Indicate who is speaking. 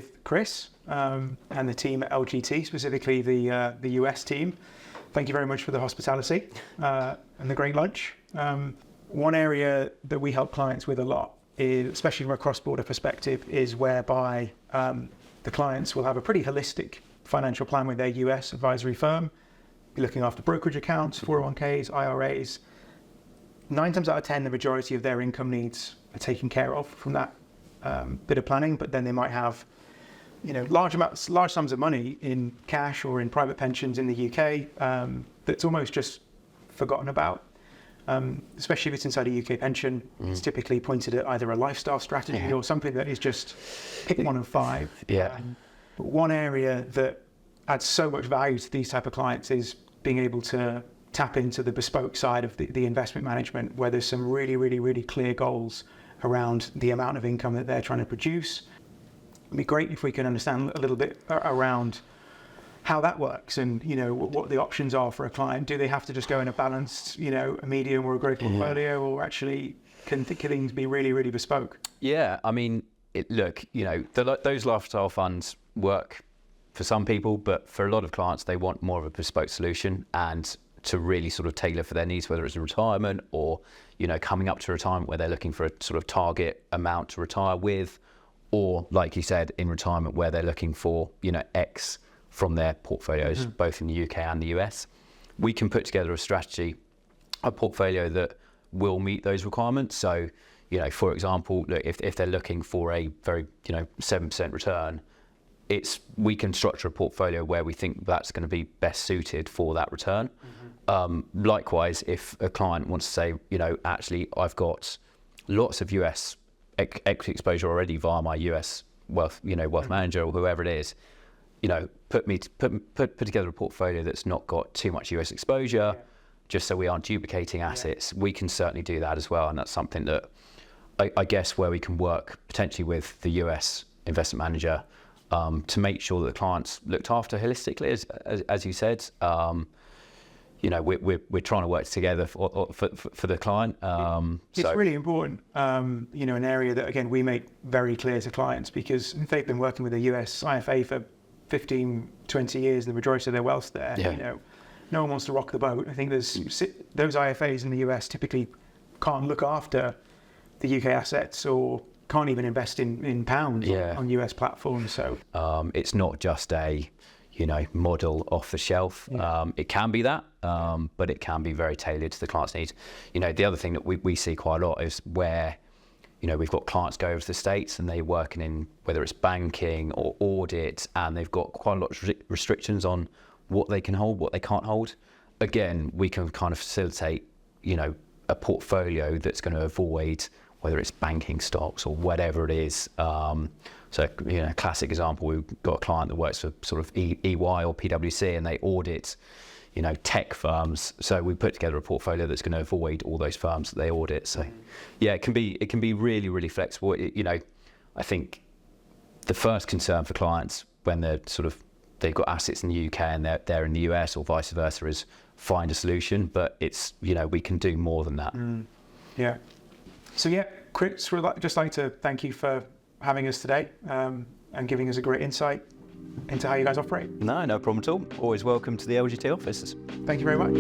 Speaker 1: with Chris and the team at LGT, specifically the US team. Thank you very much for the hospitality and the great lunch. One area that we help clients with a lot, is, especially from a cross-border perspective, is whereby the clients will have a pretty holistic financial plan with their US advisory firm, be looking after brokerage accounts, 401ks, IRAs. 9 times out of 10, the majority of their income needs are taken care of from that bit of planning, but then they might have, large sums of money in cash or in private pensions in the UK that's almost just forgotten about. Especially if it's inside a UK pension, it's typically pointed at either a lifestyle strategy or something that is just pick one of 5. But one area that adds so much value to these type of clients is being able to tap into the bespoke side of the investment management, where there's some really, really, really clear goals around the amount of income that they're trying to produce. It'd be great if we can understand a little bit around how that works and, what the options are for a client. Do they have to just go in a balanced, a medium or a growth portfolio, or actually can things be really, really bespoke?
Speaker 2: Yeah, I mean, those lifestyle funds work for some people, but for a lot of clients, they want more of a bespoke solution and to really sort of tailor for their needs, whether it's a retirement or, coming up to retirement where they're looking for a sort of target amount to retire with, or like you said, in retirement where they're looking for, X from their portfolios, both in the UK and the US. We can put together a strategy, a portfolio that will meet those requirements. So, for example, look, if they're looking for a very, 7% return, we can structure a portfolio where we think that's going to be best suited for that return. Likewise, if a client wants to say, actually, I've got lots of US equity exposure already via my US wealth manager or whoever it is, put together a portfolio that's not got too much US exposure, just so we aren't duplicating assets. We can certainly do that as well, and that's something that I guess where we can work potentially with the US investment manager to make sure that the client's looked after holistically, as you said. We're trying to work together for the client.
Speaker 1: It's really important, an area that, again, we make very clear to clients, because if they've been working with a US IFA for 15, 20 years, the majority of their wealth's there, no one wants to rock the boat. I think those IFAs in the US typically can't look after the UK assets or can't even invest in pounds on US platforms. So
Speaker 2: it's not just a model off the shelf. It can be that, but it can be very tailored to the client's needs. The other thing that we see quite a lot is where we've got clients go over to the States and they're working in, whether it's banking or audit, and they've got quite a lot of restrictions on what they can hold, what they can't hold. Again, we can kind of facilitate a portfolio that's going to avoid whether it's banking stocks or whatever it is. So, classic example, we've got a client that works for sort of EY or PwC, and they audit, tech firms. So we put together a portfolio that's going to avoid all those firms that they audit. So, it can be really, really flexible. I think the first concern for clients when they've got assets in the UK and they're in the US or vice versa is find a solution. But it's we can do more than that.
Speaker 1: So Chris, we'd just like to thank you for having us today and giving us a great insight into how you guys operate.
Speaker 2: No problem at all. Always welcome to the LGT offices.
Speaker 1: Thank you very much.